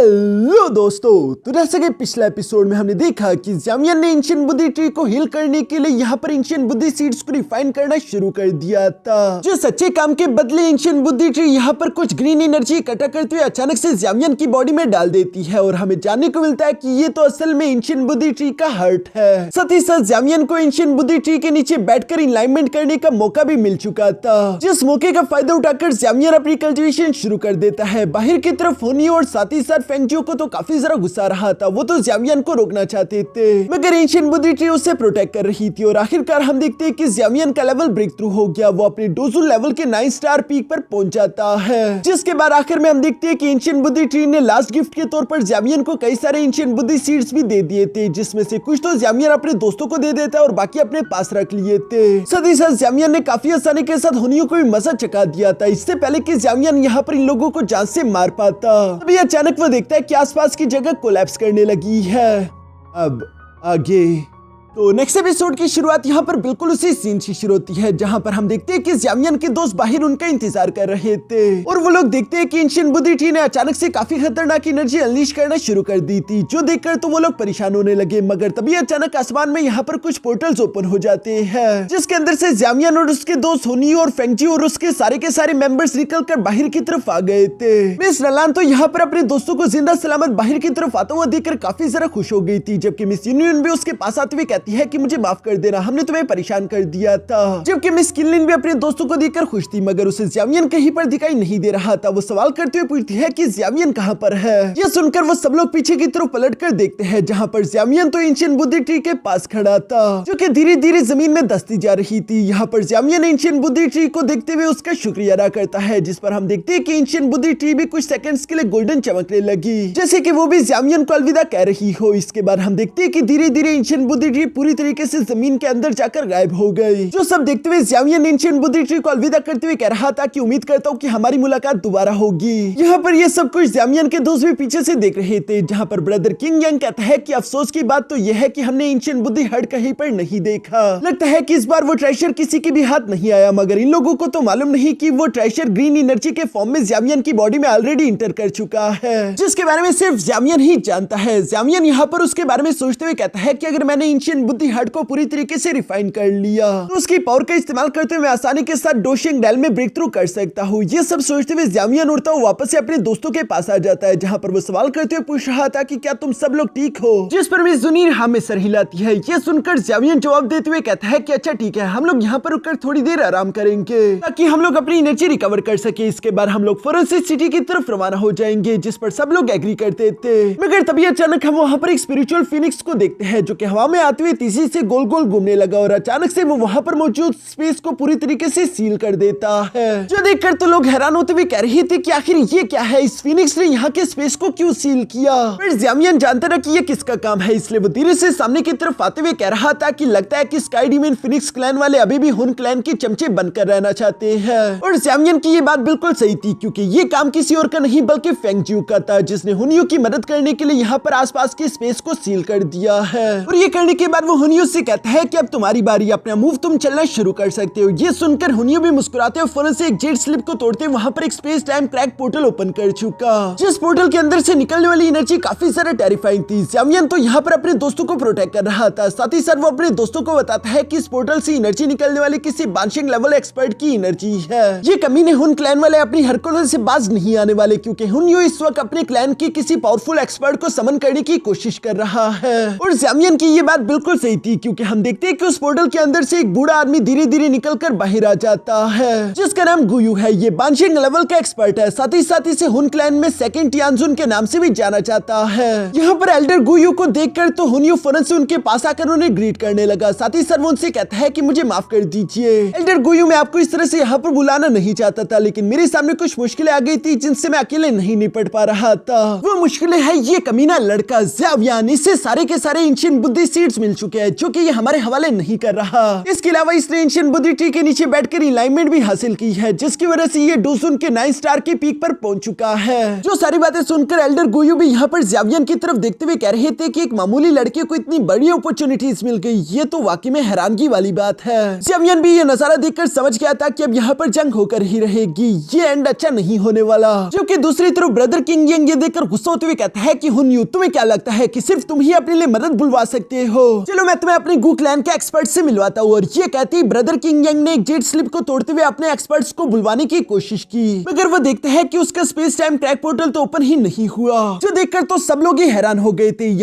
Hello दोस्तों, तो जैसे कि पिछले एपिसोड में हमने देखा कि ज़ामियन ने एंशिएंट बुद्धि ट्री को हील करने के लिए यहाँ पर एंशिएंट बुद्धि सीड्स को रिफाइन करना शुरू कर दिया था। जो सच्चे काम के बदले एंशिएंट बुद्धि ट्री यहाँ पर कुछ ग्रीन एनर्जी इकट्ठा करते हुए अचानक से ज़ामियन की बॉडी में डाल देती है और हमें जानने को मिलता है कि ये तो असल में एंशिएंट बुद्धि ट्री का हार्ट है। साथ ही साथ ज़ामियन को एंशिएंट बुद्धि ट्री के नीचे बैठकर इनलाइनमेंट करने का मौका भी मिल चुका था, जिस मौके का फायदा उठाकर ज़ामियन अपनी कल्टीवेशन शुरू कर देता है। बाहर की तरफ होनियो और साथ ही साथ फेंगजियो को तो काफी जरा गुस्सा रहा था, वो तो ज़ामियन को रोकना चाहते थे मगर एंशिएंट बुद्धि ट्री उससे प्रोटेक्ट कर रही थी। और आखिरकार हम देखते हैं कि ज़ामियन का लेवल ब्रेक थ्रू हो गया, वो अपने डोजू लेवल के 9 स्टार पीक पर पहुंच जाता है। जिसके बाद आखिर में हम देखते हैं कि एंशिएंट बुद्धि ट्री ने लास्ट गिफ्ट के तौर पर ज़ामियन को कई सारे एंशिएंट बुद्धि सीड्स भी दे दिए थे, जिसमें से कुछ तो ज़ामियन अपने दोस्तों को दे देता और बाकी अपने पास रख लिए थे। साथ ही साथ ज़ामियन ने काफी आसानी के साथ होनियो को भी मजा चखा दिया था, इससे पहले कि ज़ामियन यहाँ पर इन लोगों को जान से मार पाता। अभी अचानक वो देखता है कि आसपास की जगह कोलैप्स करने लगी है। अब आगे तो नेक्स्ट एपिसोड की शुरुआत यहाँ पर बिल्कुल उसी सीन से शुरू होती है, जहाँ पर हम देखते हैं कि ज़ामियन के दोस्त बाहर उनका इंतजार कर रहे थे और वो लोग देखते हैं कि एंशिएंट बुद्धि ट्री ने अचानक से काफी खतरनाक एनर्जी अनलीश करना शुरू कर दी थी, जो देखकर तो वो लोग परेशान होने लगे। मगर तभी अचानक आसमान में यहाँ पर कुछ पोर्टल्स ओपन हो जाते हैं, जिसके अंदर से ज़ामियन और उसके दोस्त होनियो और फेंगजियो और उसके सारे के सारे मेंबर्स निकल कर बाहर की तरफ आ गए थे। मिस रलान तो यहाँ पर अपने दोस्तों को जिंदा सलामत बाहर की तरफ आता हुआ देखकर काफी जरा खुश हो गई थी, जबकि मिस यूनियन भी उसके पास आते हुए कहती है कि मुझे माफ कर देना, हमने तुम्हें परेशान कर दिया था। जबकि मिस किनलिन भी अपने दोस्तों को देखकर खुश थी, मगर उसे ज़ामियन कहीं पर दिखाई नहीं दे रहा था। वो सवाल करते हुए पूछती है कि ज़ामियन कहाँ पर है। यह सुनकर वो सब लोग पीछे की तरफ पलटकर देखते हैं, जहाँ पर ज़ामियन तो एंशिएंट बुद्धि ट्री के पास खड़ा था, जो कि धीरे धीरे जमीन में धंसती जा रही थी। यहाँ पर ज़ामियन एंशिएंट बुद्धि ट्री को देखते हुए उसका शुक्रिया अदा करता है, जिस पर हम देखते हैं कि एंशिएंट बुद्धि ट्री भी कुछ सेकंड्स के लिए गोल्डन चमकने लगी, जैसे कि वो भी ज़ामियन को अलविदा कह रही हो। इसके बाद हम देखते हैं कि धीरे धीरे एंशिएंट बुद्धि ट्री पूरी तरीके से जमीन के अंदर जाकर गायब हो गई। जो सब देखते हुए ज़ामियन एंशिएंट बुद्धि ट्री को अलविदा करते हुए कह रहा था कि उम्मीद करता हूँ कि हमारी मुलाकात दोबारा होगी। यहाँ पर ये सब कुछ ज़ामियन के दोस्त भी पीछे से देख रहे थे, जहाँ पर ब्रदर किंग यांग कहता है कि अफसोस की बात तो यह है कि हमने एंशिएंट बुद्धि हट कहीं पर नहीं देखा। लगता है कि इस बार वो ट्रेजर किसी के भी हाथ नहीं आया, मगर इन लोगों को तो मालूम नहीं कि वो ट्रेजर ग्रीन एनर्जी के फॉर्म में ज़ामियन की बॉडी में ऑलरेडी इंटर कर चुका है, जिसके बारे में सिर्फ ज़ामियन ही जानता है। ज़ामियन यहाँ पर उसके बारे में सोचते हुए कहता है कि अगर मैंने एंशिएंट बुद्धि हट को पूरी तरीके से रिफाइन कर लिया तो उसकी पावर का इस्तेमाल करते हुए मैं आसानी के साथ डोशिंग डेल में ब्रेक थ्रू कर सकता हूँ। ये सब सोचते हुए ज़ामियन उड़ता हुआ वापस से अपने दोस्तों के पास आ जाता है, जहाँ पर वो सवाल करते हुए पूछ रहा था कि क्या तुम सब लोग ठीक हो, जिस पर मिस जुनीर हाँ में सर हिलाती है। ये सुनकर ज़ामियन जवाब देते हुए कहता है कि अच्छा ठीक है, हम लोग यहाँ पर रुककर थोड़ी देर आराम करेंगे ताकि हम लोग अपनी एनर्जी रिकवर कर सके। इसके बाद हम लोग फौरन से सिटी की तरफ रवाना हो जाएंगे, जिस पर सब लोग एग्री करते थे। मगर तभी अचानक हम वहाँ पर एक स्पिरिचुअल फिनिक्स को देखते हैं, जो कि हवा में आते हुए तेजी से गोल गोल घूमने लगा और अचानक से वो वहाँ पर मौजूद स्पेस को पूरी तरीके से सील कर देता है। जो देखकर तो लोग हैरान होते हुए कह रहे थे कि आखिर ये क्या है, इस फिनिक्स ने यहाँ के स्पेस को क्यों सील किया। फिर ज़ामियन जानता था कि ये किसका काम है, इसलिए वो धीरे से सामने की तरफ आते हुए कह रहा था कि लगता है कि स्काई डीमन फिनिक्स क्लैन वाले अभी भी हुन क्लैन के चमचे बनकर रहना चाहते हैं। और ज़ामियन की ये बात बिल्कुल सही थी, क्योंकि ये काम किसी और का नहीं बल्कि फेंगजियो का था, जिसने हुनियो की मदद करने के लिए यहाँ पर आसपास के स्पेस को सील कर दिया है। और ये करने के बाद वो हुनियो से कहता है कि अब तुम्हारी बारी, अपना मूव तुम चलना शुरू कर सकते हो। ये सुनकर हुनियो भी मुस्कुराते हुए फौरन से एक जेट स्लिप को तोड़ते वहां पर एक space time crack portal open कर चुका, जिस पोर्टल के अंदर से निकलने वाली एनर्जी काफी ज्यादा टेरिफाइंग थी। ज़ामियन तो यहाँ पर अपने दोस्तों को प्रोटेक्ट कर रहा था, साथ ही साथ वो अपने दोस्तों को बताता है कि इस पोर्टल से एनर्जी निकलने वाली किसी बांशिंग लेवल एक्सपर्ट की एनर्जी है। ये कमीने हुन क्लैन वाले अपनी हरकतों से बाज नहीं आने वाले, क्योंकि हुनियो इस वक्त अपने क्लैन की किसी पावरफुल एक्सपर्ट को समन करने की कोशिश कर रहा है। और ज़ामियन की ये बात बिल्कुल सही थी, क्योंकि हम देखते हैं कि उस पोर्टल के अंदर से एक बूढ़ा आदमी धीरे धीरे निकलकर बाहर आ जाता है, जिसका नाम गुयू है। ये बांशिंग लेवल का एक्सपर्ट है, साथ ही इसे हुन क्लैन में सेकंड टियानजुन के नाम से भी जाना जाता है। यहाँ पर एल्डर गुयू को देखकर तो हुनियो फौरन से उनके पास आकर उन्हें ग्रीट करने लगा, साथ ही वो उनसे कहता है कि मुझे माफ कर दीजिए एल्डर गुयू, मैं आपको इस तरह से यहाँ पर बुलाना नहीं चाहता था, लेकिन मेरे सामने कुछ मुश्किलें आ गई थी जिनसे मैं अकेले नहीं निपट पा रहा था। वो मुश्किलें है ये कमीना लड़का ज़ावियन, इससे सारे के सारे एंशिएंट बुद्धि सीड्स मिल चुके हैं, जो कि ये हमारे हवाले नहीं कर रहा। इसके अलावा इसने एंशिएंट बुद्धि ट्री के नीचे बैठकर अलाइनमेंट भी हासिल की है, जिसकी वजह से ये डोसुन के 9 स्टार की पीक पर पहुंच चुका है। जो सारी बातें सुनकर एल्डर गुयू भी यहाँ पर ज़्यावियन की तरफ देखते हुए कह रहे थे कि एक मामूली लड़के को इतनी बड़ी अपॉर्चुनिटीज मिल गई, ये तो वाकई में हैरानगी वाली बात है। ज़्यावियन भी ये नजारा देखकर समझ गया था कि अब यहाँ पर जंग होकर ही रहेगी, ये एंड अच्छा नहीं होने वाला। जबकि दूसरी तरफ ब्रदर किंग यंग ये देखकर गुस्सा होते हुए कहता है कि हुनयू, तुम्हें क्या लगता है कि सिर्फ तुम ही अपने लिए मदद बुलवा सकते हो? चलो मैं तुम्हें अपने गू क्लैन के एक्सपर्ट से मिलवाता हूँ। और ये कहते ही ब्रदर किंग यंग ने एक जेट स्लिप को तोड़ते हुए अपने एक्सपर्ट्स को बुलवाने की कोशिश की, मगर वो देखते हैं कि उसका स्पेस टाइम क्रैक पोर्टल तो ओपन ही नहीं हुआ, जो देखकर तो सब लोग ही हैरान हो गए थे।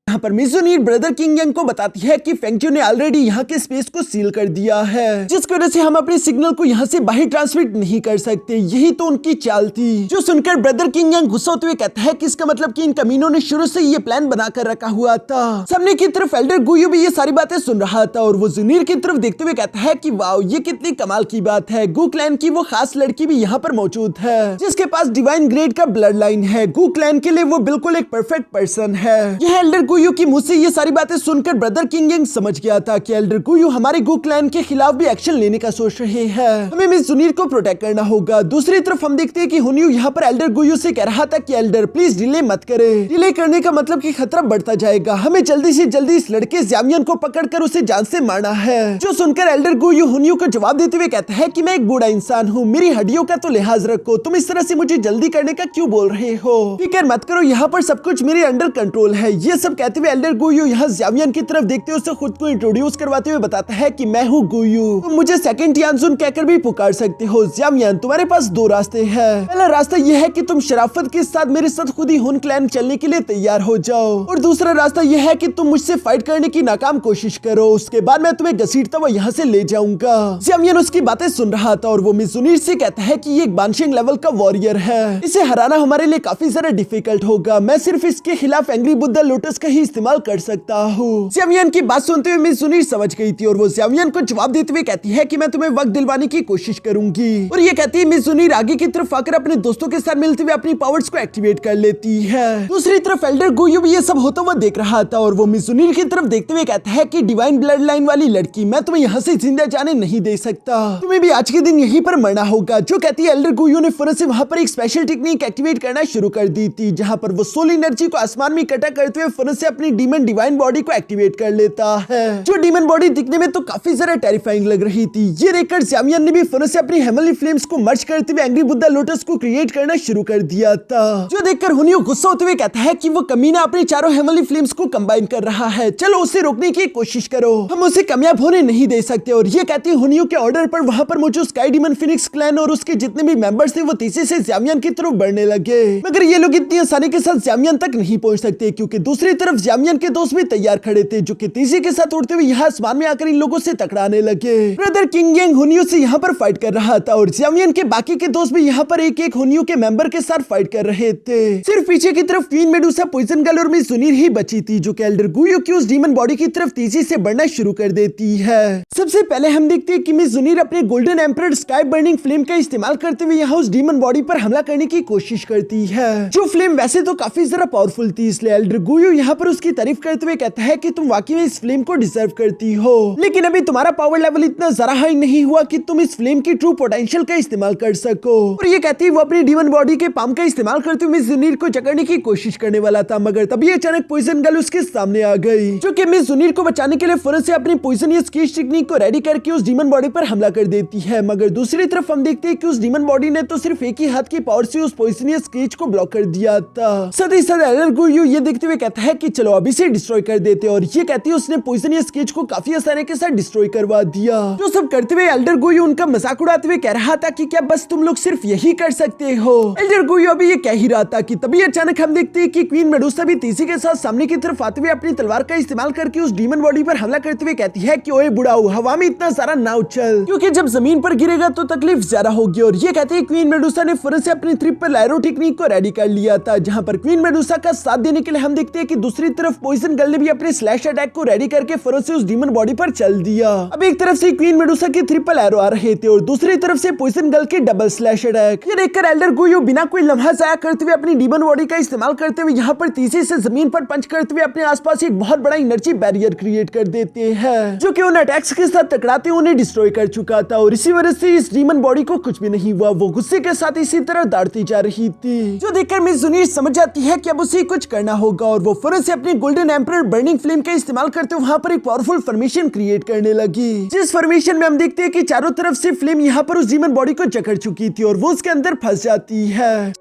यहाँ पर मिजुनीर ब्रदर किंग यंग को बताती है कि फेंगजू ने ऑलरेडी यहाँ के स्पेस को सील कर दिया है, जिसकी वजह से हम अपने सिग्नल को यहाँ से बाहर ट्रांसमिट नहीं कर सकते। यही तो उनकी चाल थी। जो सुनकर ब्रदर किंग यंग गुस्सा होते हुए कहता है कि इसका मतलब कि इन कमीनों ने शुरू से ये प्लान बनाकर रखा हुआ था। सामने की तरफ एल्डर गुयू भी ये सारी बातें सुन रहा था और वो जुनीर की तरफ देखते हुए कहता है कि वाओ, ये कितनी कमाल की बात है। गू क्लैन की वो खास लड़की भी यहाँ पर मौजूद है, जिसके पास डिवाइन ग्रेड का ब्लड लाइन है। गू क्लैन के लिए वो बिल्कुल एक परफेक्ट पर्सन है। यह एल्डर गुयू की मुंह से ये सारी बातें सुनकर ब्रदर किंग यंग समझ गया था कि एल्डर गुयू हमारे गू क्लैन के खिलाफ भी एक्शन लेने का सोच रहे हैं। हमें मिस जुनीर को प्रोटेक्ट करना होगा। दूसरी तरफ हम देखते हैं कि हुनयू यहाँ पर एल्डर गुयू से कह रहा था कि एल्डर प्लीज डिले मत करे। डिले करने का मतलब कि खतरा बढ़ता जाएगा। हमें जल्दी से जल्दी इस लड़के ज़्यावियन को पकड़कर उसे जान से मारना है। जो सुनकर एल्डर गुयू हुनयू को जवाब देते हुए कहता है कि मैं एक बूढ़ा इंसान हूँ, मेरी हड्डियों का तो लिहाज रखो। तुम इस तरह से मुझे जल्दी करने का क्यों बोल रहे हो? फिक्र मत करो, यहाँ पर सब कुछ मेरे अंडर कंट्रोल है। ये सब कहते हुए एल्डर गुयू यहाँ ज़्यावियन की तरफ देखते हुए उसे खुद को इंट्रोड्यूस करवाते हुए बताता है कि मैं हूँ गुयू, तुम मुझे सेकंड तियानजुन कहकर भी पुकार सकते हो। ज़्यावियन, तुम्हारे पास 2 रास्ते हैं। पहला रास्ता यह है कि तुम शराफत के साथ मेरे साथ खुद ही हुन क्लैन चलने के लिए तैयार हो जाओ, और दूसरा रास्ता यह है कि तुम मुझसे फाइट करने की नाकाम कोशिश करो, उसके बाद मैं तुम्हें घसीटता हुआ यहाँ से ले जाऊंगा। ज़्यावियन उसकी बातें सुन रहा था और वो मिजुनीर से कहता है कि ये एक बानशिंग लेवल का वॉरियर है, इसे हराना हमारे लिए काफी ज्यादा डिफिकल्ट होगा। मैं सिर्फ इसके खिलाफ एंग्री बुद्धा लोटस का ही इस्तेमाल कर सकता हूँ। ज़्यावियन की बात सुनते हुए मिजुनीर समझ गई थी और वो ज़्यावियन को जवाब देते हुए कहती है कि मैं तुम्हें वक्त दिलवाने की कोशिश करूंगी। और ये कहती है मिजुनीर आगे की तरफ आकर अपने दोस्तों के साथ मिलते हुए अपनी पावर्स को एक्टिवेट कर लेती है। दूसरी तरफ एल्डर गुयू भी ये सब होता हुआ देख रहा था और वो मिजुनीर की तरफ देखते हुए कहता है कि डिवाइन ब्लड लाइन वाली लड़की, मैं तुम्हें यहाँ से जिंदा जाने नहीं दे सकता, तुम्हें भी आज के दिन यहीं पर मरना होगा। जो कहती है एल्डर गुयू ने फौरन से वहाँ पर एक स्पेशल टेक्निक एक्टिवेट करना शुरू कर दी थी, जहाँ पर वो सोल एनर्जी को आसमान में इकट्ठा करते हुए फौरन से अपनी डीमन डिवाइन बॉडी को एक्टिवेट कर लेता है। जो डीमन बॉडी दिखने में तो काफी ज्यादा टेरिफाइंग लग रही थी। ये देखकर ज़्यावियन ने भी फौरन से अपनी हेवनली फ्लेम्स को मर्ज करते हुए एंग्री बुद्धा लोटस को क्रिएट करना शुरू कर दिया था। जो देखकर हुनयू गुस्सा होते हुए कहता है कि वो कमीना अपने चारों हेवनली फ्लेम्स को कंबाइन कर रहा है, चलो उसे रोकने की कोशिश करो, हम उसे कामयाब होने नहीं दे सकते। और ये कहती हुनयू के ऑर्डर पर वहाँ पर मौजूद स्काई डीमन फिनिक्स क्लैन और उसके जितने भी मेंबर्स थे वो तेजी से ज़्यावियन की तरफ बढ़ने लगे, मगर ये लोग इतनी आसानी के साथ ज़्यावियन तक नहीं पहुंच सकते, क्योंकि दूसरी तरफ ज़्यावियन के दोस्त भी तैयार खड़े थे, जो कि तेजी के साथ उड़ते हुए यहाँ आसमान में आकर इन लोगों से टकराने लगे। ब्रदर किंग यंग हुनयू से यहाँ पर फाइट कर रहा था और ज़्यावियन के बाकी के दोस्त भी यहाँ पर एक एक हुनयू के मेंबर के साथ फाइट कर रहे थे। सिर्फ पीछे की तरफ क्वीन मेडुसा, पॉइजन गर्ल और मिजुनीर ही बची थी, जो कि एल्डर गुयू की उस डीमन बॉडी की तरफ तेजी से बढ़ना शुरू कर देती है। सबसे पहले हम देखते हैं कि मिजुनीर अपने golden emperor sky burning flame का इस्तेमाल करते हुए यहाँ उस डीमन बॉडी पर हमला करने की कोशिश करती है। जो फ्लेम वैसे तो काफी ज्यादा पावरफुल थी, इसलिए एल्डर गुयू यहाँ पर उसकी तारीफ करते हुए कहता है कि तुम वाकई में इस फ्लेम को डिजर्व करती हो, लेकिन अभी तुम्हारा पावर लेवल इतना ज्यादा हाई नहीं हुआ कि तुम इस फ्लेम की ट्रू पोटेंशियल का इस्तेमाल कर सको। और ये कहती है वो अपनी डीमन बॉडी के पाम का इस्तेमाल करते हुए मिजुनीर को जकड़ने की कोशिश करने वाला था, मगर तभी अचानक पॉइजन गर्ल उसके सामने आ गई, जो कि मिजुनीर को बचाने के लिए फौरन से अपनी पॉइजनियस कीज टेक्निक को रेडी करके उस डीमन बॉडी पर हमला कर देती है। मगर दूसरी तरफ हम देखते हैं कि उस डीमन बॉडी ने तो सिर्फ एक ही हाथ की पावर से उस पॉइजनियस कीज को ब्लॉक कर दिया था। साथ ही साथ एल्डर गुयू ये देखते हुए कहता है कि चलो अभी से डिस्ट्रॉय कर देते, और ये कहती है उसने पॉइजनियस कीज को काफी आसानी के साथ डिस्ट्रॉय करवा दिया। जो सब करते हुए एल्डर गुयू उनका मजाक उड़ाते हुए कह रहा था कि क्या बस तुम लोग सिर्फ यही कर सकते हो। एल्डर गुयू अभी ये कह ही रहा था कि तभी अचानक हम देखते हैं कि क्वीन मेडुसा भी तेजी के साथ सामने की तरफ आते हुए अपनी तलवार का इस्तेमाल करके उस डीमन बॉडी पर हमला करते हुए कहती है कि ओए बुढ़ाऊ, हवा में इतना सारा ना उछल, क्योंकि जब जमीन पर गिरेगा तो तकलीफ ज्यादा होगी। और ये कहती है क्वीन मेडुसा ने फौरन से अपनी ट्रिपल एरो टेक्निक को रेडी कर लिया था, जहां पर क्वीन मेडुसा का साथ देने के लिए हम देखते हैं कि दूसरी तरफ पॉइजन गर्ल ने भी अपने स्लैश अटैक को रेडी करके फरो से उस डीमन बॉडी पर चल दिया। अब एक तरफ से क्वीन मेडुसा के ट्रिपल एरो आ रहे थे और दूसरी तरफ से पॉइजन गर्ल के डबल स्लैश अटैक। ये देखकर एल्डर गोयो बिना कोई लम्हा जाया करते हुए अपनी डीमन बॉडी का इस्तेमाल करते हुए यहाँ पर तेजी से जमीन पर पंच करते हुए अपने आसपास एक बहुत बड़ा एनर्जी बैरियर क्रिएट कर देते हैं, जो कि उन अटैक्स के साथ टकराते उन्हें डिस्ट्रॉय कर चुका था। और इसी वजह से इस डीमन बॉडी को कुछ भी नहीं हुआ, वो गुस्से के साथ इसी तरह दौड़ती जा रही थी, जो देखकर मिस जुनीर समझ जाती है कि अब उसे कुछ करना होगा। और वो फौरन से अपने गोल्डन एम्परर बर्निंग फ्लेम का इस्तेमाल करते हुए वहां पर एक पावरफुल फॉर्मेशन क्रिएट करने लगी, जिस फॉर्मेशन में हम देखते हैं कि चारों तरफ से फ्लेम यहाँ पर उस डीमन बॉडी को जकड़ चुकी थी और वो उसके अंदर फंस जाती है,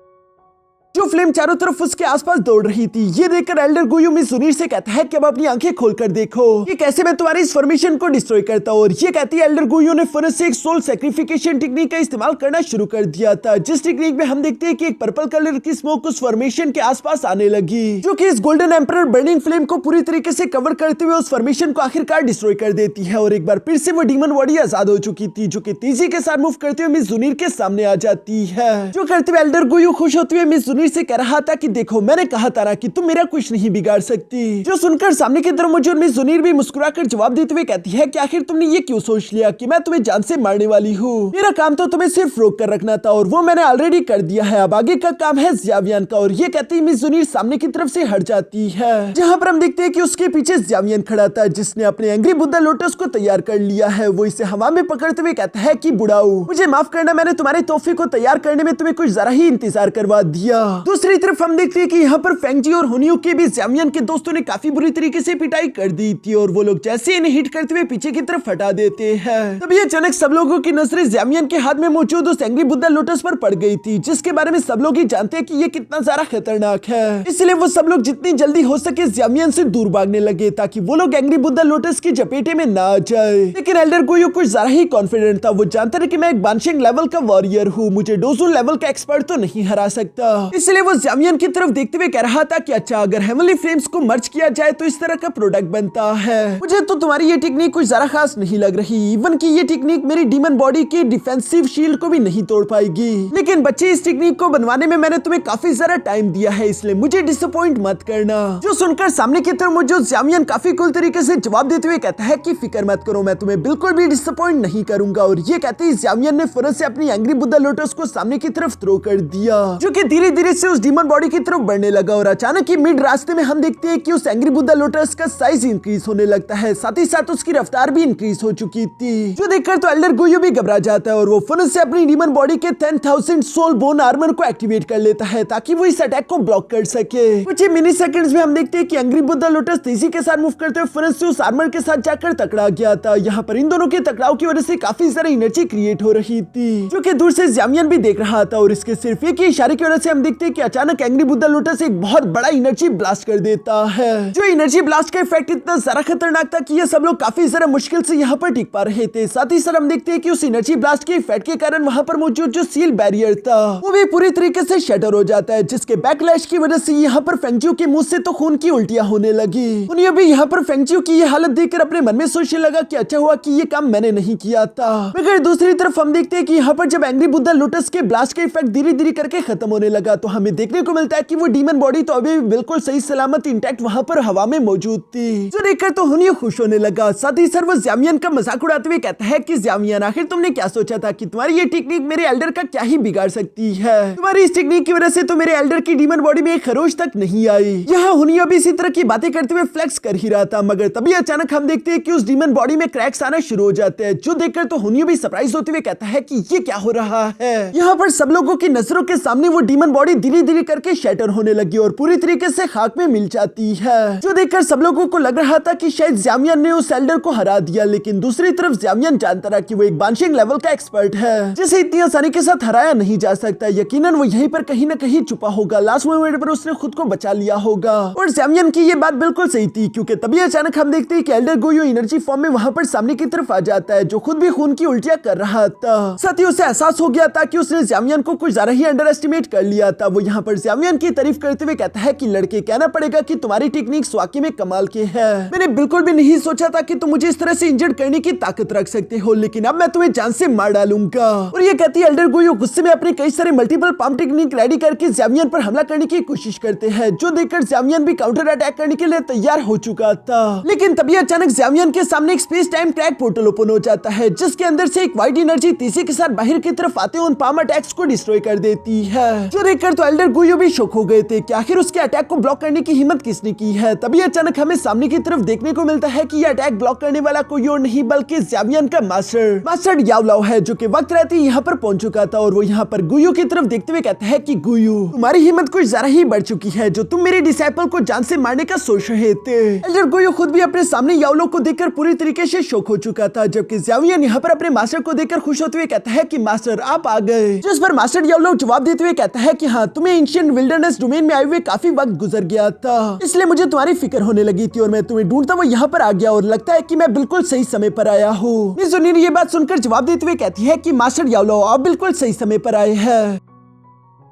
जो फ्लेम चारों तरफ उसके आसपास दौड़ रही थी। ये देखकर एल्डर गोयो मिस जुनीर से कहता है कि अब अपनी आंखें खोलकर देखो कि कैसे मैं तुम्हारी इस फॉर्मेशन को डिस्ट्रॉय करता हूँ। और ये कहती है एल्डर गोयो ने फौरन से एक सोल सैक्रिफिकेशन टेक्निक का इस्तेमाल करना शुरू कर दिया था, जिस टेक्निक में हम देखते हैं कि एक पर्पल कलर की स्मोक उस फॉर्मेशन के आसपास आने लगी, जो कि इस गोल्डन एम्परर बर्निंग फ्लेम को पूरी तरीके से कवर करते हुए उस फॉर्मेशन को आखिरकार डिस्ट्रॉय कर देती है। और एक बार फिर से वो डीमन बॉडी आजाद हो चुकी थी, जो कि तेजी के साथ मूव करते हुए मिस जुनीर के सामने आ जाती है, जो करते हुए एल्डर गोयो खुश होते हुए मिस जुनीर से कह रहा था कि देखो मैंने कहा था कि तुम मेरा कुछ नहीं बिगाड़ सकती। जो सुनकर सामने की तरफ मौजूद मिस जुनीर भी मुस्कुराकर जवाब देते हुए कहती है कि आखिर तुमने ये क्यों सोच लिया कि मैं तुम्हें जान से मारने वाली हूँ। मेरा काम तो तुम्हें सिर्फ रोक कर रखना था और वो मैंने ऑलरेडी कर दिया है, अब आगे का काम है ज़्यावियन का। और ये कहती है मिस जुनीर सामने की तरफ से हट जाती है, जहाँ पर हम देखते हैं कि उसके पीछे ज़्यावियन खड़ा था, जिसने अपने एंग्री बुद्धा लोटस को तैयार कर लिया है। वो इसे हवा में पकड़ते हुए कहता है कि बुढ़ाऊ मुझे माफ करना, मैंने तुम्हारे तोहफे को तैयार करने में तुम्हें कुछ जरा ही इंतजार करवा दिया। दूसरी तरफ हम देखते हैं कि यहाँ पर फेंगजी और हुनियो के भी ज़्यावियन के दोस्तों ने काफी बुरी तरीके से पिटाई कर दी थी और वो लोग जैसे इन्हें हिट करते हुए पीछे की तरफ हटा देते हैं। तभी अचानक सब लोगों की नजरें ज़्यावियन के हाथ में मौजूद उस एंग्री बुद्धा लोटस पर पड़ गई थी, जिसके बारे में सब लोग ही जानते हैं कि ये कितना ज्यादा खतरनाक है। इसलिए वो सब लोग जितनी जल्दी हो सके ज़्यावियन से दूर भागने लगे, ताकि वो लोग एंग्री बुद्धा लोटस की चपेटे में ना आ जाए। लेकिन एल्डर गोयो कुछ ज्यादा ही कॉन्फिडेंट था, वो जानता था कि मैं एक बानशिंग लेवल का वॉरियर हूँ, मुझे डोजुन लेवल का एक्सपर्ट तो नहीं हरा सकता। इसलिए वो ज़्यावियन की तरफ देखते हुए कह रहा था कि अच्छा अगर हेवनली फ्लेम्स को मर्ज किया जाए तो इस तरह का प्रोडक्ट बनता है। मुझे तो तुम्हारी ये टेक्निक कुछ ज्यादा खास नहीं लग रही, इवन कि ये टेक्निक मेरी डीमन बॉडी की डिफेंसिव शील्ड को भी नहीं तोड़ पाएगी। लेकिन बच्चे इस टेक्निक को बनवाने में मैंने तुम्हें काफी ज्यादा टाइम दिया है, इसलिए मुझे डिसअपॉइंट मत करना। जो सुनकर सामने की तरफ मौजूद ज़्यावियन काफी कूल तरीके से जवाब देते हुए कहता है कि फिक्र मत करो, मैं तुम्हें बिल्कुल भी डिसअपॉइंट नहीं करूंगा। और ये कहते ही ज़्यावियन ने फौरन से अपनी एंग्री बुद्धा लोटस को सामने की तरफ थ्रो कर दिया, जो कि धीरे धीरे से उस डीमन बॉडी की तरफ बढ़ने लगा। और अचानक ही मिड रास्ते में हम देखते हैं कि उस एंग्री बुद्धा लोटस का साइज इंक्रीज होने लगता है, साथ ही साथ उसकी रफ्तार भी इंक्रीज हो चुकी थी, जो देखकर तो एल्डर गोयो भी घबरा जाता है और वो फौरन से अपनी डीमन बॉडी के 10,000 सोल बोन आर्मर को एक्टिवेट कर लेता है, ताकि वो इस अटैक को ब्लॉक कर सके। कुछ ही मिनी सेकंड्स में हम देखते हैं कि एंग्री बुद्धा लोटस तेजी के साथ मूव करते हुए फौरन से उस आर्मर के साथ जाकर टकरा गया था। यहाँ पर इन दोनों के टकराव की वजह से काफी सारी एनर्जी क्रिएट हो रही थी, जो कि दूर से ज़्यावियन भी देख रहा था। और इसके सिर्फ एक ही इशारे की वजह से हम देखते हैं कि अचानक एंग्री बुद्धा लोटस एक बहुत बड़ा एनर्जी ब्लास्ट कर देता है। जो एनर्जी ब्लास्ट का इफेक्ट इतना ज्यादा खतरनाक था कि ये सब लोग काफी ज्यादा मुश्किल से यहाँ पर टिक पा रहे थे। साथ ही साथ हम देखते हैं कि उस एनर्जी ब्लास्ट के इफेक्ट के कारण वहाँ पर मौजूद जो सील बैरियर था वो भी पूरी तरीके से शटर हो जाता है, जिसके बैकलैश की वजह से यहाँ पर फेंगजियो के मुंह से तो खून की उल्टियां होने लगी। उन्हें भी यहाँ पर फेंगजियो की ये हालत देखकर अपने मन में सोचने लगा कि अच्छा हुआ कि ये काम मैंने नहीं किया था। मगर दूसरी तरफ हम देखते हैं कि यहाँ पर जब एंग्री बुद्धा लोटस के ब्लास्ट का इफेक्ट धीरे धीरे करके खत्म होने लगा, तो हमें देखने को मिलता है कि वो डीमन बॉडी तो अभी भी बिल्कुल सही सलामत इंटैक्ट वहाँ पर हवा में मौजूद थी, जो देखकर तो हुनियो खुश होने लगा। साथ ही सर वो ज़्यावियन का मजाक उड़ाते हुए कहता है कि ज़्यावियन आखिर तुमने क्या सोचा था कि तुम्हारी ये टेक्निक मेरे एल्डर का क्या ही बिगाड़ सकती है। तुम्हारी इस टेक्निक की वजह से तो मेरे एल्डर की डीमन बॉडी में एक खरोच तक नहीं आई। यहाँ हुनियो भी इसी तरह की बातें करते हुए फ्लेक्स कर ही रहा था, मगर तभी अचानक हम देखते हैं कि उस डीमन बॉडी में क्रैक्स आना शुरू हो जाते हैं, जो देखकर तो हुनियो भी सरप्राइज होते हुए कहता है कि ये क्या हो रहा है। यहाँ पर सब लोगों की नजरों के सामने वो डीमन बॉडी धीरे धीरे करके शैटर होने लगी और पूरी तरीके से खाक में मिल जाती है, जो देखकर सब लोगों को लग रहा था कि शायद ज़्यावियन ने उस एल्डर को हरा दिया। लेकिन दूसरी तरफ ज़्यावियन जानता रहा कि वो एक बानशिंग लेवल का एक्सपर्ट है, जिसे इतनी आसानी के साथ हराया नहीं जा सकता। यकीनन वो यहीं पर कहीं न कहीं छुपा होगा, लास्ट मोमेंट पर उसने खुद को बचा लिया होगा। और ज़्यावियन की ये बात बिल्कुल सही थी, क्योंकि तभी अचानक हम देखते हैं कि एल्डर गोयो एनर्जी फॉर्म में वहां पर सामने की तरफ आ जाता है, जो खुद भी खून की उल्टियां कर रहा था। साथ ही उसे एहसास हो गया था कि उसने ज़्यावियन को कुछ ज्यादा ही अंडर एस्टिमेट कर लिया था। वो यहाँ पर ज़्यावियन की तारीफ करते हुए कहता है कि लड़के कहना पड़ेगा कि तुम्हारी टेक्निक्स वाकई में कमाल के है। मैंने बिल्कुल भी नहीं सोचा था कि तुम मुझे इस तरह से इंजर्ड करने की ताकत रख सकते हो, लेकिन अब मैं तुम्हें जान से मार डालूंगा। और ये कहती है एल्डर गुयो गुस्से में अपने कई सारे मल्टीपल पंप टेक्निक रेडी करके ज़्यावियन पर हमला करने की कोशिश करते हैं, जो देखकर ज़्यावियन भी काउंटर अटैक करने के लिए तैयार हो चुका था। लेकिन तभी अचानक ज़्यावियन के सामने एक space time crack portal open हो जाता है, जिसके अंदर से एक व्हाइट एनर्जी तेजी के साथ बाहर की तरफ आते हुए उन पाम अटैक्स को डिस्ट्रॉय कर देती है। जो देखकर तो एल्डर गुयो भी शॉक हो गए थे कि आखिर उसके अटैक को ब्लॉक करने की हिम्मत किसने की है। तभी अचानक हमें सामने की तरफ देखने को मिलता है कि ये अटैक ब्लॉक करने वाला कोई और नहीं बल्कि ज़्यावियन का मास्टर याओलाओ है, जो कि वक्त रहते ही यहाँ पर पहुंच चुका था। और वो यहाँ पर गुयो की तरफ देखते हुए कहता है कि गुयो, तुम्हारी हिम्मत कुछ ज्यादा ही बढ़ चुकी है, जो तुम मेरे डिसाइपल को जान से मारने का सोच रहे थे। एल्डर गुयो खुद भी अपने सामने याओलाओ को देखकर पूरी तरीके से शॉक हो चुका था, जबकि ज़्यावियन यहाँ पर अपने मास्टर को देखकर खुश होते हुए कहता है कि मास्टर आप आ गए। जिस पर मास्टर याओलाओ जवाब देते हुए कहता है कि हाँ, तुम्हें एंशिएंट विल्डरनेस डोमेन में आए हुए काफी वक्त गुजर गया था, इसलिए मुझे तुम्हारी फिक्र होने लगी थी और मैं तुम्हें ढूंढता हुआ यहाँ पर आ गया और लगता है कि मैं बिल्कुल सही समय पर आया हूँ। मिस ज़ुनिर ये बात सुनकर जवाब देते हुए कहती है कि मास्टर याओलाओ आप बिल्कुल सही समय पर आए हैं।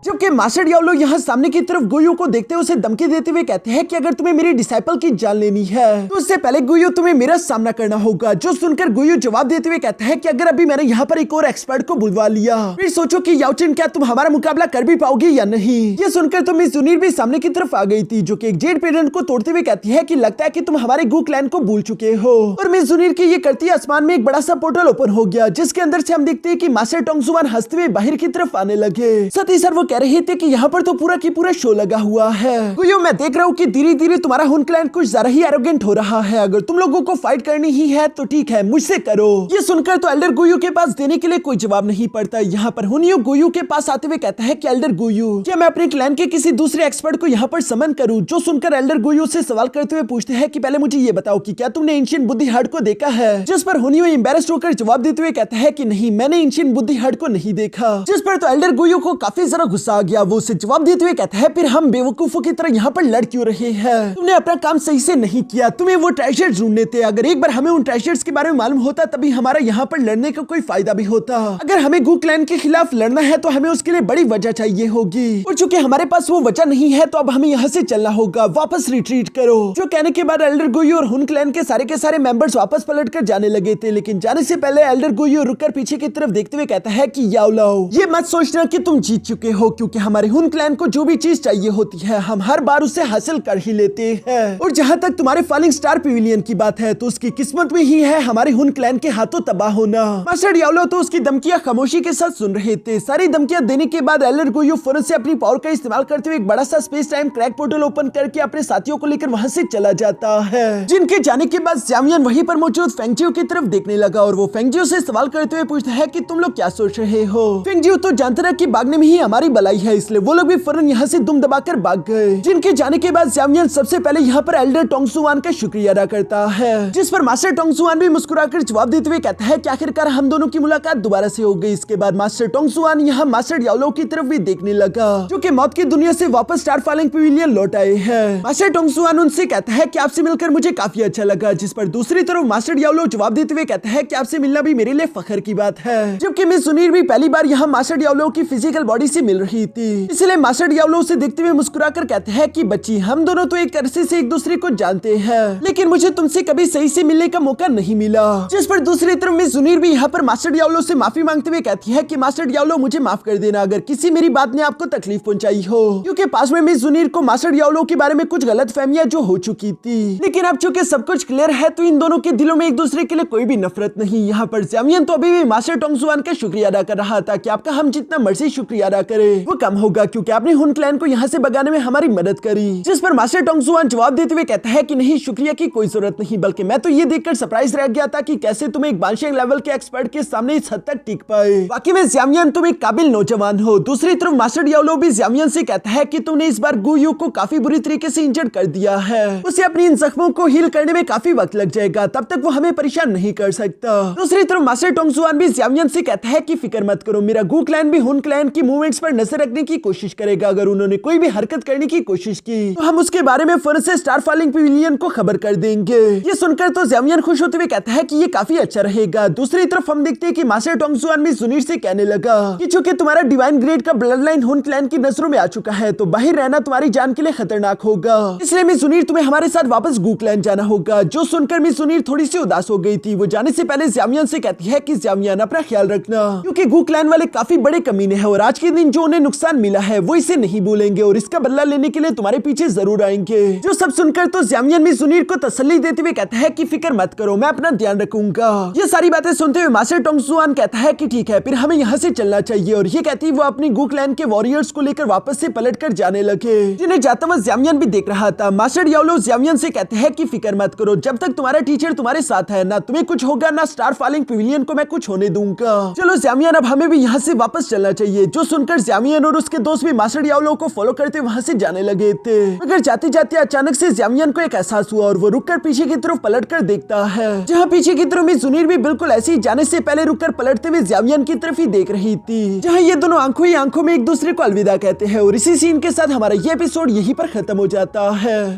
जबकि मास्टर याओलाओ यहाँ सामने की तरफ गुयो को देखते हुए उसे धमकी देते हुए कहते हैं कि अगर तुम्हें मेरी डिसाइपल की जान लेनी है तो उससे पहले गुयो तुम्हें मेरा सामना करना होगा। जो सुनकर गुयो जवाब देते हुए कहता है कि अगर अभी मैंने यहाँ पर एक और एक्सपर्ट को बुलवा लिया फिर सोचो कि याओचिन क्या तुम हमारा मुकाबला कर भी पाओगे या नहीं। ये सुनकर तो मिस ज़ुनिर भी सामने की तरफ आ गई थी, जो कि एक जेड पेडेंट को तोड़ते हुए कहती है कि लगता है कि तुम हमारे गू क्लैन को भूल चुके हो। और मिस ज़ुनिर की ये करती आसमान में एक बड़ा सा पोर्टल ओपन हो गया, जिसके अंदर से हम देखते हैं कि मास्टर टोंगजुआन हंसते हुए बाहर की तरफ आने लगे। साथ ही सर वो कह रहे थे कि यहाँ पर तो पूरा की पूरा शो लगा हुआ है। गुयो मैं देख रहा हूँ कि धीरे धीरे तुम्हारा हुन क्लैन कुछ ज्यादा ही एरोगेंट हो रहा है। अगर तुम लोगों को फाइट करनी ही है तो ठीक है, मुझसे करो। ये सुनकर तो एल्डर गुयो के पास देने के लिए कोई जवाब नहीं पड़ता। यहाँ पर हुनियो गुयो के पास आते हुए कहता है कि एल्डर गुयो क्या मैं अपने क्लैन के किसी दूसरे एक्सपर्ट को यहाँ पर समन करूँ। जो सुनकर एल्डर गुयो से सवाल करते हुए पूछते हैं कि पहले मुझे ये बताओ कि क्या तुमने एंशिएंट बुद्धि हार्ट को देखा है। जिस पर हुनियो एम्बैरेस्ड होकर जवाब देते हुए कहता है कि नहीं, मैंने एंशिएंट बुद्धि हार्ट को नहीं देखा। जिस पर तो एल्डर गुयो को काफी ज्यादा गुस्सा आ गया। वो उसे जवाब देते हुए कहता है फिर हम बेवकूफों की तरह यहाँ पर लड़ क्यों रहे हैं। तुमने अपना काम सही से नहीं किया, तुम्हें वो ट्रेजर्स ढूंढने थे। अगर एक बार हमें उन ट्रेजर्स के बारे में मालूम होता तभी हमारा यहाँ पर लड़ने का कोई फायदा भी होता। अगर हमें गू क्लैन के खिलाफ लड़ना है तो हमें उसके लिए बड़ी वजह चाहिए होगी, और चूंकि हमारे पास वो वजह नहीं है तो अब हमें यहाँ से चलना होगा। वापस रिट्रीट करो। जो कहने के बाद एल्डर गुयो और हुन क्लैन के सारे मेंबर्स वापस पलट कर जाने लगे थे, लेकिन जाने से पहले एल्डर गुयो रुककर पीछे की तरफ देखते हुए कहता है कि याओलाओ ये मत सोचना कि तुम जीत चुके हो, क्योंकि हमारे हुन क्लैन को जो भी चीज चाहिए होती है हम हर बार उसे हासिल कर ही लेते हैं। और जहाँ तक तुम्हारे फॉलिंग स्टार पवेलियन की बात है तो उसकी किस्मत में ही है हमारे हुन क्लैन के हाथों तबाह होना। मास्टर याओलाओ तो उसकी धमकियां खामोशी के साथ सुन रहे थे। सारी धमकियां देने के बाद एल्डर गुयो फौरन से अपनी पावर का इस्तेमाल करते हुए एक बड़ा सा space time crack portal open करके अपने साथियों को लेकर वहां से चला जाता है। जिनके जाने के बाद ज़्यावियन वहीं पर मौजूद फेंगजियो की तरफ देखने लगा और वो फेंगजियो से सवाल करते हुए पूछता है कि तुम लोग क्या सोच रहे हो। फेंगजियो तो जानता था कि भागने में ही हमारी भलाई है, इसलिए वो लोग भी फौरन यहाँ से दुम दबाकर भाग गए। जिनके जाने के बाद ज़्यावियन सबसे पहले यहाँ पर एल्डर टोंगजुआन का शुक्रिया अदा करता है। जिस पर मास्टर टोंगजुआन भी मुस्कुराकर जवाब देते हुए कहता है कि आखिरकार हम दोनों की मुलाकात दोबारा से हो गई। इसके बाद मास्टर टोंगजुआन यहाँ मास्टर याओलाओ की तरफ भी देखने लगा, जो कि मौत की दुनिया से वापस स्टार फॉलिंग पवेलियन लौट आए हैं। मास्टर टोंगजुआन उनसे कहता है कि आपसे मिलकर मुझे काफी अच्छा लगा। जिस पर दूसरी तरफ मास्टर याओलाओ जवाब देते हुए कहता है कि आपसे मिलना भी मेरे लिए फख्र की बात है। जबकि मिस ज़ुनिर भी पहली बार यहाँ मास्टर याओलाओ की फिजिकल बॉडी से मिल रही थी, इसलिए मास्टर याओलाओ से देखते हुए मुस्कुराकर कहते हैं कि बच्ची हम दोनों तो एक अरसे से एक दूसरे को जानते हैं, लेकिन मुझे तुमसे कभी सही से मिलने का मौका नहीं मिला। जिस पर दूसरी तरफ मिस ज़ुनिर भी यहाँ पर मास्टर याओलाओ से माफी मांगते हुए कहती है कि मास्टर याओलाओ मुझे माफ कर देना अगर किसी मेरी बात ने आपको तकलीफ पहुंचाई हो, क्योंकि पास में मिस ज़ुनिर को मास्टर याओलाओ के बारे में कुछ गलत फहमियां जो हो चुकी थी। लेकिन अब चूंकि सब कुछ क्लियर है तो इन दोनों के दिलों में एक दूसरे के लिए कोई भी नफरत नहीं। यहाँ पर ज़्यावियन तो अभी भी मास्टर टोंगजुआन का शुक्रिया अदा कर रहा था कि आपका हम जितना मर्जी शुक्रिया अदा करे वो कम होगा, क्योंकि आपने हुन क्लैन को यहाँ से भगाने में हमारी मदद करी। जिस पर मास्टर टोंगजुआन जवाब देते हुए कहता है कि नहीं, शुक्रिया की कोई जरूरत नहीं, बल्कि मैं तो ये देखकर सरप्राइज रह गया था कि कैसे तुम एक बानशियांग लेवल के एक्सपर्ट के सामने इस हद तक टिक पाए। बाकी में ज़्यावियन तुम एक काबिल नौजवान हो। दूसरी तरफ मास्टर याओलाओ भी ज़्यावियन से कहता है कि तुमने इस बार गुयू को काफी बुरी तरीके से इंजर्ड कर दिया है, उसे अपनी इन जख्मों को हील करने में काफी वक्त लग जाएगा, तब तक वो हमें परेशान नहीं कर सकता। दूसरी तरफ मास्टर टोंगजुआन भी ज़्यावियन से कहता है कि फिक्र मत करो, मेरा गू क्लैन भी हुन क्लैन की मूवमेंट्स पर नजर नजर रखने की कोशिश करेगा। अगर उन्होंने कोई भी हरकत करने की कोशिश की तो हम उसके बारे में फौरन से स्टार फॉलिंग पवेलियन को खबर कर देंगे। ये सुनकर तो ज़ामियन खुश होते हुए कहता है कि ये काफी अच्छा रहेगा। दूसरी तरफ हम देखते हैं कि मास्टर टोंगजुआन भी जुनीर से कहने लगा कि चूंकि तुम्हारा डिवाइन ग्रेड का ब्लड लाइन हुन क्लैन की नजरों में आ चुका है तो बाहर रहना तुम्हारी जान के लिए खतरनाक होगा, इसलिए मिस जुनीर तुम्हें हमारे साथ वापस गू क्लैन जाना होगा। जो सुनकर मिस जुनीर थोड़ी सी उदास हो गई थी। वो जाने से पहले ज़ामियन से कहती है कि ज़ामियन अपना ख्याल रखना, क्योंकि गू क्लैन वाले काफी बड़े कमीने हैं और आज के दिन जो उन्हें नुकसान मिला है वो इसे नहीं भूलेंगे और इसका बदला लेने के लिए तुम्हारे पीछे जरूर आएंगे। जो सब सुनकर तो ज़ामियन मिस जुनीर को तसल्ली देते हुए कहता है कि फिक्र मत करो, मैं अपना ध्यान रखूंगा। ये सारी बातें सुनते हुए मास्टर टोंगजुआन कहता है कि ठीक है, फिर हमें यहाँ से चलना चाहिए। और ये कहती वो अपनी गू क्लैन के वॉरियर्स को लेकर वापस से पलटकर जाने लगे, जिन्हें जाता हुआ ज़ामियन भी देख रहा था। मास्टर याओलो ज़ामियन से कहते हैं कि फिक्र मत करो, जब तक तुम्हारा टीचर तुम्हारे साथ है ना तुम्हें कुछ होगा ना स्टार फॉलिंग पवेलियन को मैं कुछ होने दूंगा। चलो ज़ामियन, अब हमें भी यहाँ से वापस चलना चाहिए। जो सुनकर ज़ामियन और उसके दोस्त भी मास्टर याओलो को फॉलो करते वहाँ से जाने लगे थे। मगर जाते जाते अचानक से ज़ामियन को एक एहसास हुआ और वो रुककर पीछे की तरफ पलटकर देखता है, जहाँ पीछे की तरफ मिस जुनीर भी बिल्कुल ऐसे ही जाने से पहले रुककर पलटते हुए ज़ामियन की तरफ ही देख रही थी, जहाँ ये दोनों आंखों ही आंखों में एक दूसरे को अलविदा कहते हैं। और इसी सीन के साथ हमारा ये एपिसोड यहीं पर खत्म हो जाता है।